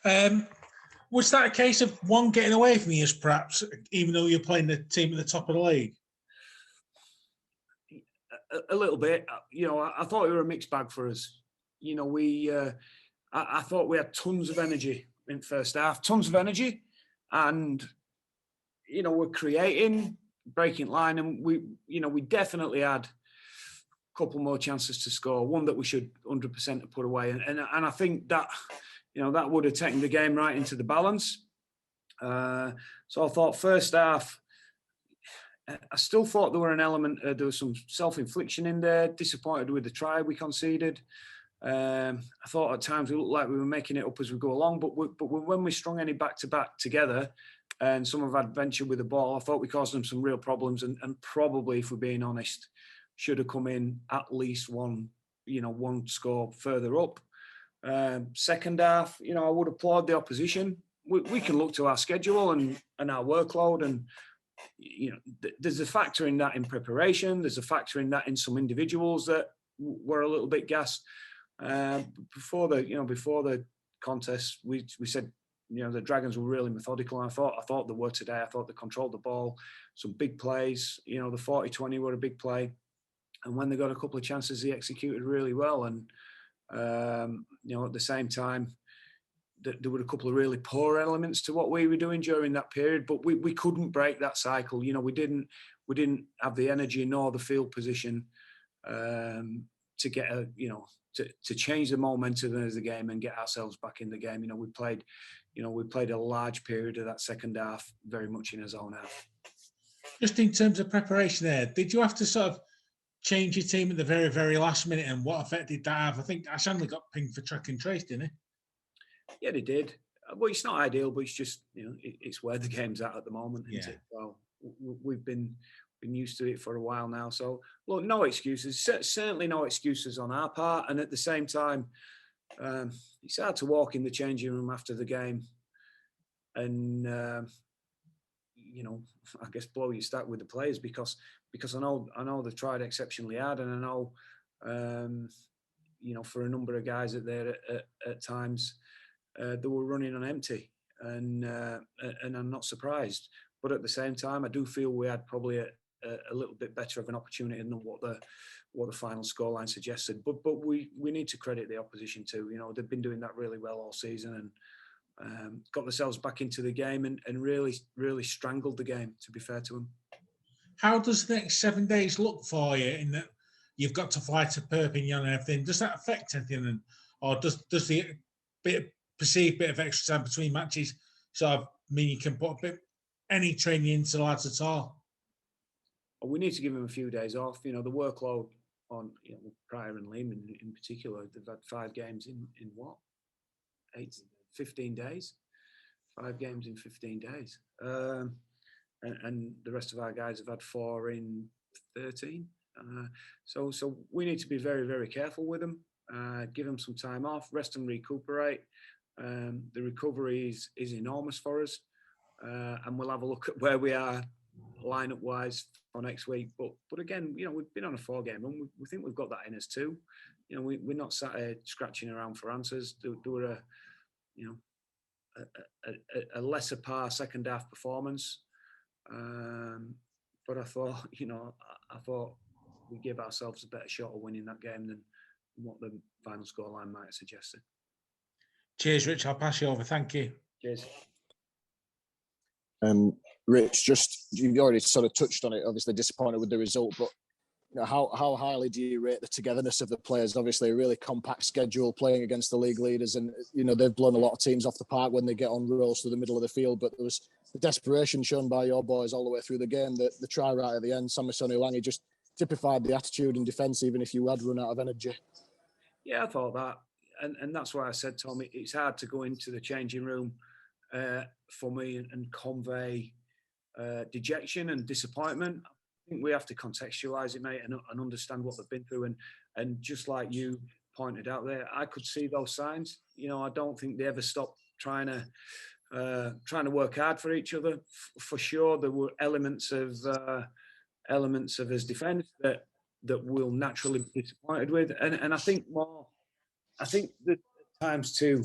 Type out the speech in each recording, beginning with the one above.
Um, was that a case of one getting away from you, perhaps, even though you're playing the team at the top of the league? A little bit. I thought it were a mixed bag for us. I thought we had tons of energy in the first half, tons of energy, and we're creating, breaking line, and we definitely had a couple more chances to score. One that we should 100% have put away, and I think that that would have taken the game right into the balance. So I thought first half, I still thought there were an element, there was some self-infliction in there. Disappointed with the try we conceded. I thought at times we looked like we were making it up as we go along, but when we strung any back-to-back together and some of had venture with the ball, I thought we caused them some real problems, and probably, if we're being honest, should have come in at least one score further up. Second half, I would applaud the opposition. We can look to our schedule and our workload, and there's a factor in that in preparation. There's a factor in that in some individuals that were a little bit gassed. Before the contest, we said the Dragons were really methodical. And I thought they were today. I thought they controlled the ball, some big plays. The 40-20 were a big play, and when they got a couple of chances, they executed really well. And at the same time, there were a couple of really poor elements to what we were doing during that period, but we couldn't break that cycle. We didn't have the energy nor the field position to get to change the momentum of the game and get ourselves back in the game. We played a large period of that second half very much in our own half. Just in terms of preparation there, did you have to sort of change your team at the very, very last minute, and what effect did that have? I think Ashanley got pinged for track and trace, didn't he? Yeah, they did. Well, it's not ideal, but it's just it's where the game's at the moment, isn't it? Well, we've been used to it for a while now. So, look, no excuses. Certainly no excuses on our part. And at the same time, it's hard to walk in the changing room after the game and I guess blow your stack with the players because I know they've tried exceptionally hard, and I know for a number of guys there at times. They were running on empty, and I'm not surprised. But at the same time, I do feel we had probably a little bit better of an opportunity than what the final scoreline suggested. But we need to credit the opposition too. They've been doing that really well all season, and got themselves back into the game and really strangled the game, to be fair to them. How does the next 7 days look for you in that you've got to fly to Perpignan and everything? Does that affect anything? Or does the perceived bit of extra time between matches sort of mean you can put any training into the lads at all? We need to give them a few days off. The workload on Pryor and Lehman in particular, they've had 5 games in what? 15 days? 5 games in 15 days. And the rest of our guys have had 4 in 13. So we need to be very, very careful with them. Give them some time off, rest and recuperate. The recovery is enormous for us, and we'll have a look at where we are lineup wise for next week. But again, we've been on a 4-game run. We think we've got that in us too. We're not sat here scratching around for answers. There were a lesser par second half performance, but I thought we give ourselves a better shot of winning that game than what the final scoreline might have suggested. Cheers, Rich. I'll pass you over. Thank you. Cheers. Rich, you've already sort of touched on it. Obviously disappointed with the result, but how highly do you rate the togetherness of the players? Obviously a really compact schedule, playing against the league leaders, and they've blown a lot of teams off the park when they get on rolls through the middle of the field. But there was the desperation shown by your boys all the way through the game. The try right at the end, Samisoni Langi just typified the attitude in defence, even if you had run out of energy. Yeah, I thought that. And that's why I said, Tom, it's hard to go into the changing room for me and convey dejection and disappointment. I think we have to contextualise it, mate, and understand what they've been through. And just like you pointed out there, I could see those signs. I don't think they ever stopped trying to work hard for each other. For sure, there were elements of his defence that we'll naturally be disappointed with, and I think that at times too,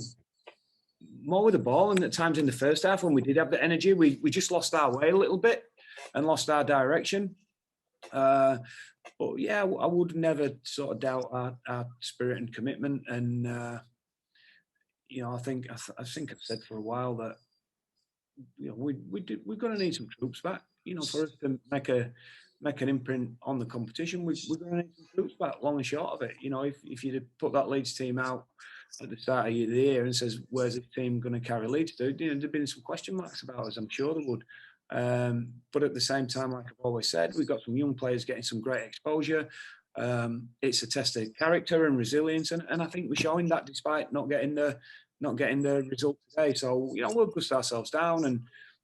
more with the ball, and at times in the first half when we did have the energy, we just lost our way a little bit and lost our direction. But yeah, I would never sort of doubt our spirit and commitment. And you know, I think I've said for a while that, you know, we're going to need some troops back. You know, for us to make an imprint on the competition, we're going to need some troops back. Long and short of it, you know, if you'd have put that Leeds team out at the start of the year and says, where's this team going to carry Leeds to? You know, there'd been some question marks about us. I'm sure there would. But at the same time, like I've always said, we've got some young players getting some great exposure. It's a test of character and resilience, and I think we're showing that despite not getting the result today. So, you know, we'll dust ourselves down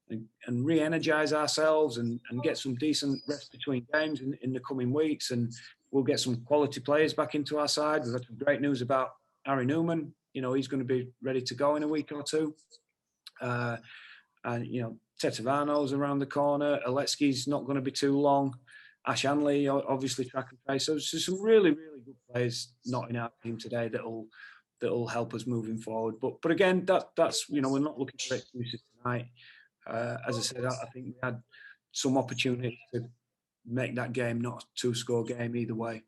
and re-energize ourselves and get some decent rest between games in the coming weeks, and we'll get some quality players back into our side. We've had some great news about Harry Newman. You know, he's going to be ready to go in a week or two. And, you know, Tetevano's around the corner. Aletsky's not going to be too long. Ash Hanley, obviously, track and trace. So some really, really good players not in our team today that'll help us moving forward. But again, that's, you know, we're not looking for excuses tonight. As I said, I think we had some opportunity to make that game not a 2-score game either way.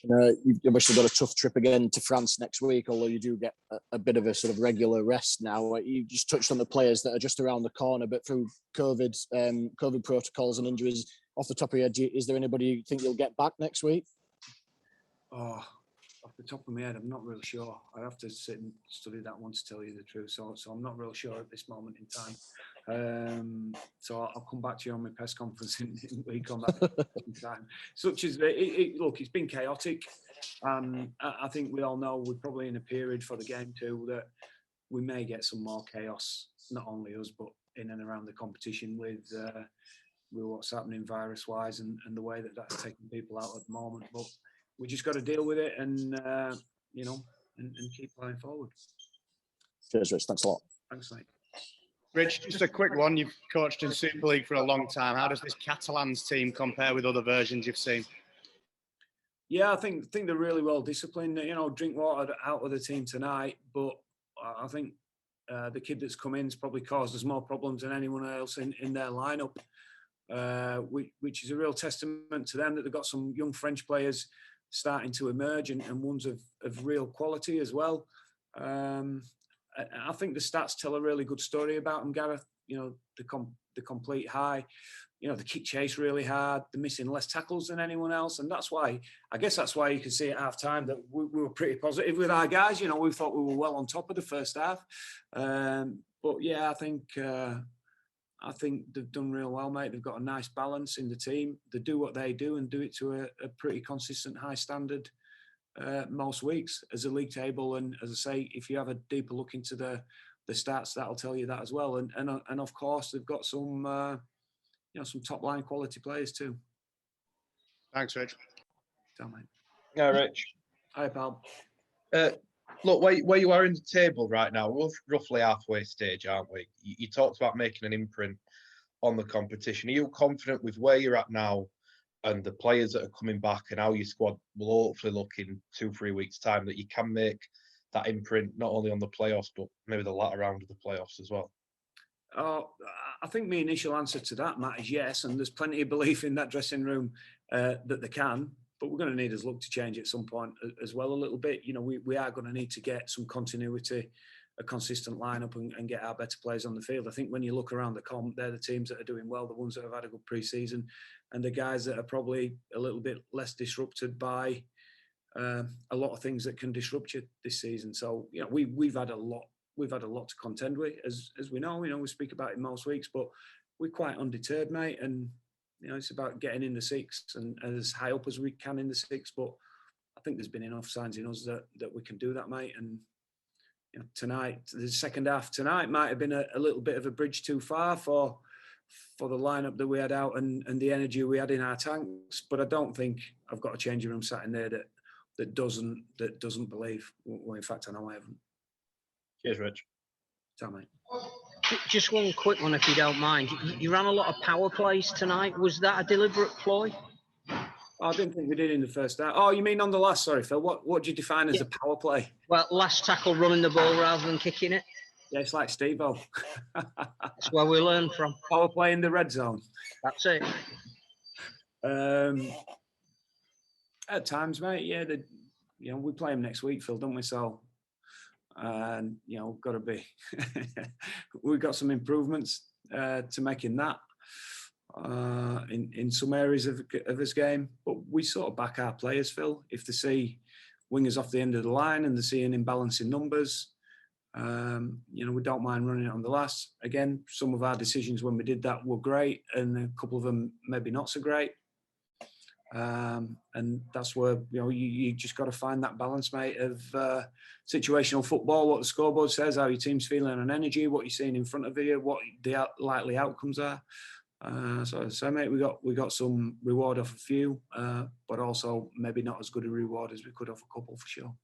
You've obviously got a tough trip again to France next week, although you do get a bit of a sort of regular rest now. You just touched on the players that are just around the corner, but through COVID protocols and injuries, off the top of your head, is there anybody you think you'll get back next week? Oh, off the top of my head, I'm not really sure. I have to sit and study that one to tell you the truth. So I'm not real sure at this moment in time. So I'll come back to you on my press conference in a week on that in time. Such as look, it's been chaotic, and I think we all know we're probably in a period for the game too that we may get some more chaos. Not only us, but in and around the competition with what's happening virus-wise and the way that's taking people out at the moment. But we just got to deal with it and, you know, and keep playing forward. Cheers, Rich. Thanks a lot. Thanks, mate. Rich, just a quick one. You've coached in Super League for a long time. How does this Catalans team compare with other versions you've seen? Yeah, I think they're really well disciplined. You know, Drinkwater out of the team tonight, but I think the kid that's come in has probably caused us more problems than anyone else in their lineup, which is a real testament to them that they've got some young French players starting to emerge and ones of real quality as well. I think the stats tell a really good story about them, Gareth. You know, the complete high. You know, the kick chase really hard. They're missing less tackles than anyone else, and that's why you can see at half time that we were pretty positive with our guys. You know, we thought we were well on top of the first half. But yeah, I think they've done real well, mate. They've got a nice balance in the team. They do what they do and do it to a pretty consistent high standard most weeks as a league table. And as I say, if you have a deeper look into the stats, that'll tell you that as well. And of course, they've got some some top line quality players too. Thanks, Rich. Tell mate. Yeah, Rich. Hi, pal. Look, where you are in the table right now, we're roughly halfway stage, aren't we? You talked about making an imprint on the competition. Are you confident with where you're at now and the players that are coming back and how your squad will hopefully look in 2-3 weeks' time that you can make that imprint not only on the playoffs, but maybe the latter round of the playoffs as well? I think my initial answer to that, Matt, is yes. And there's plenty of belief in that dressing room that they can. But we're going to need us look to change at some point as well a little bit. You know, we are going to need to get some continuity, a consistent lineup and get our better players on the field. I think when you look around the comp, they're the teams that are doing well, the ones that have had a good pre-season, and the guys that are probably a little bit less disrupted by a lot of things that can disrupt you this season. So, you know, we've had a lot to contend with, as we know. You know, we speak about it most weeks, but we're quite undeterred, mate. And you know, it's about getting in the six and as high up as we can in the six. But I think there's been enough signs in us that we can do that, mate. And you know, tonight, the second half tonight might have been a little bit of a bridge too far for the lineup that we had out and the energy we had in our tanks. But I don't think I've got a changing room sat in there that doesn't believe. Well, in fact, I know I haven't. Cheers, Rich. Tell mate. Just one quick one, if you don't mind. You ran a lot of power plays tonight. Was that a deliberate ploy? I didn't think we did in the first half. Oh, you mean on the last? Sorry, Phil. What do you define as a power play? Well, last tackle running the ball rather than kicking it. Yeah, it's like Steve-O. That's where we learn from. Power play in the red zone. That's it. At times, mate. Yeah, we play them next week, Phil, don't we? So, got to be. We've got some improvements to make in that. In some areas of this game, but we sort of back our players, Phil. If they see wingers off the end of the line and they see an imbalance in numbers, we don't mind running it on the last. Again, some of our decisions when we did that were great, and a couple of them maybe not so great. And that's where you just got to find that balance, mate, of situational football, what the scoreboard says, how your team's feeling on energy, what you're seeing in front of you, what the likely outcomes are. So mate, we got some reward off a few, but also maybe not as good a reward as we could off a couple for sure.